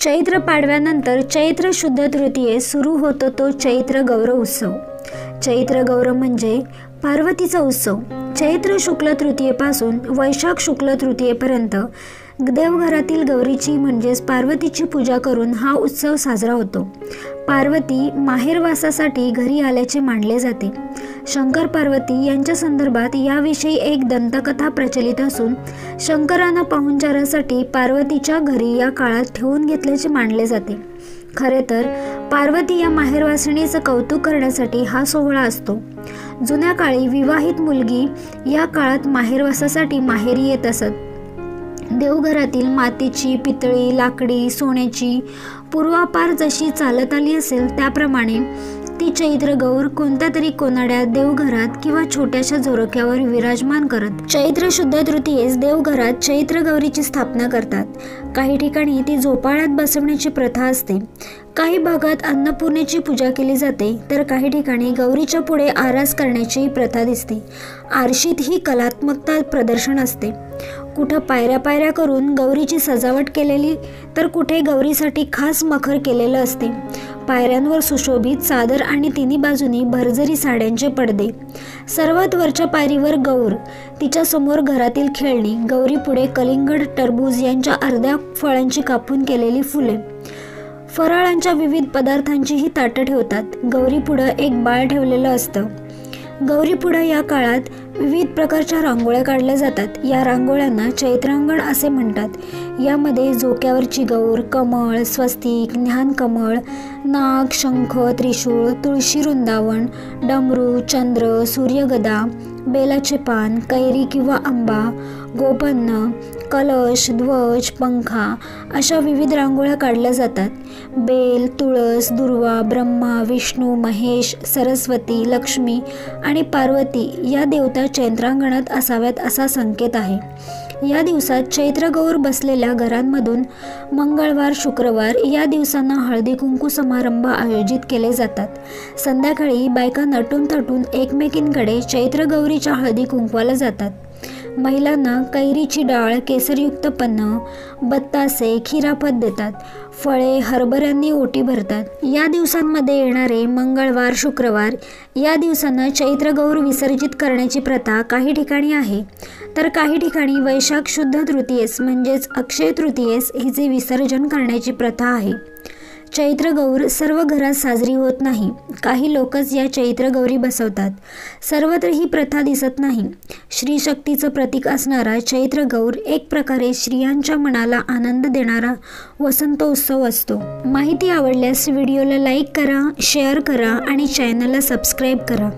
चैत्र पाडव्यानंतर चैत्र शुद्ध तृतीयेस सुरू होतो तो चैत्र गौर उत्सव। चैत्र गौर म्हणजे पार्वतीचा उत्सव। चैत्र शुक्ल तृतीयेपासून वैशाख शुक्ल तृतीयेपर्यंत देवघरातील गौरीची म्हणजेच पार्वतीची पूजा करून हा उत्सव साजरा होतो। पार्वती माहेरवासासाठी घरी आल्याचे मानले जाते। शंकर पार्वती यांच्या संदर्भात याविषयी एक दंतकथा प्रचलित असून शंकरांना पाहुणचारासाठी पार्वतीच्या घरी या काळात ठेवून घेतल्याचे मानले जाते। खरे तर पार्वती या माहेरवासिनीचं कौतुक करण्यासाठी हा सोहळा असतो। जुन्या काळी विवाहित मुलगी या काळात माहेरवासासाठी माहेरी येत असत। देवघरातील मातीची, पितळी, लाकडी, सोन्याची पूर्वापार जशी चालत आली असेल त्याप्रमाणे ती चैत्र गौर कोणत्या तरी कोनाड्यात देवघरात किंवा छोट्याशा झोरोक्यावर विराजमान करत चैत्र शुद्ध तृतीयेस देवघरात चैत्र गौरीची स्थापना करतात। काही ठिकाणी ती झोपाळ्यात बसवण्याची प्रथा असते। काही भागात अन्नपूर्णेची पूजा केली जाते तर काही ठिकाणी गौरीच्या पुढे आरास करण्याची प्रथा दिसते। आरशीत ही कलात्मकता प्रदर्शन असते। कुठं पायऱ्या पायऱ्या करून गौरीची सजावट केलेली तर कुठे गौरीसाठी खास मखर केलेलं असते। पायऱ्यांवर सुशोभित चादर आणि तिन्ही बाजूनी भरजरी साड्यांचे पडदे। सर्वात वरच्या पायरीवर गौर, तिच्या समोर घरातील खेळणी, गौरी पुढे कलिंगड, टरबूज यांच्या अर्ध्या फळांची कापून केलेली फुले, फराळांच्या विविध पदार्थांची ही ताटं ठेवतात। गौरी पुढे एक बाळ ठेवलेलं असतं। गौरी पुढे या काळात विविध प्रकारच्या रांगोळ्या काढल्या जातात। या रांगोळ्यांना चैत्रांगण असे म्हणतात। यामध्ये झोक्यावरची गौर, कमळ, स्वस्तिक, ज्ञानकमळ, नाग, शंख, त्रिशूळ, तुळशी वृंदावन, डमरू, चंद्र, सूर्यगदा, बेलाचे पान, कैरी किंवा आंबा, गोपन्न, कलश, ध्वज, पंखा अशा विविध रांगोळ्या काढल्या जातात। बेल, तुळस, दुर्वा, ब्रह्मा, विष्णू, महेश, सरस्वती, लक्ष्मी आणि पार्वती या देवता चैत्रांगणात असाव्यात असा संकेत आहे। या दिवसात चैत्र गौर बसलेल्या घरांमधून मंगळवार, शुक्रवार या दिवसांना हळदी कुंकू समारंभ आयोजित केले जातात। संध्याकाळी बायका नटून थटून एकमेकींकडे चैत्र गौरीच्या हळदी कुंकवाला जातात। महिलांना कैरीची डाळ, केसरयुक्त पन्न, बत्तासे, खिरापत देतात। फळे, हरभऱ्यांनी ओटी भरतात। या दिवसांमध्ये येणारे मंगळवार, शुक्रवार या दिवसांना चैत्र गौर विसर्जित करण्याची प्रथा काही ठिकाणी आहे तर काही ठिकाणी वैशाख शुद्ध तृतीयेस म्हणजेच अक्षय तृतीयेस हिचे विसर्जन करण्याची प्रथा आहे। चैत्र गौर सर्व घरात साजरी होत नाही। काही लोकच या चैत्र गौरी बसवतात। सर्वत्र ही प्रथा दिसत नाही। श्री शक्तीचं प्रतीक असणारा चैत्र गौर एक प्रकारे स्त्रियांच्या मनाला आनंद देणारा वसंतोत्सव असतो। माहिती आवडल्यास व्हिडिओला लाईक करा, शेअर करा आणि चॅनलला सबस्क्राईब करा।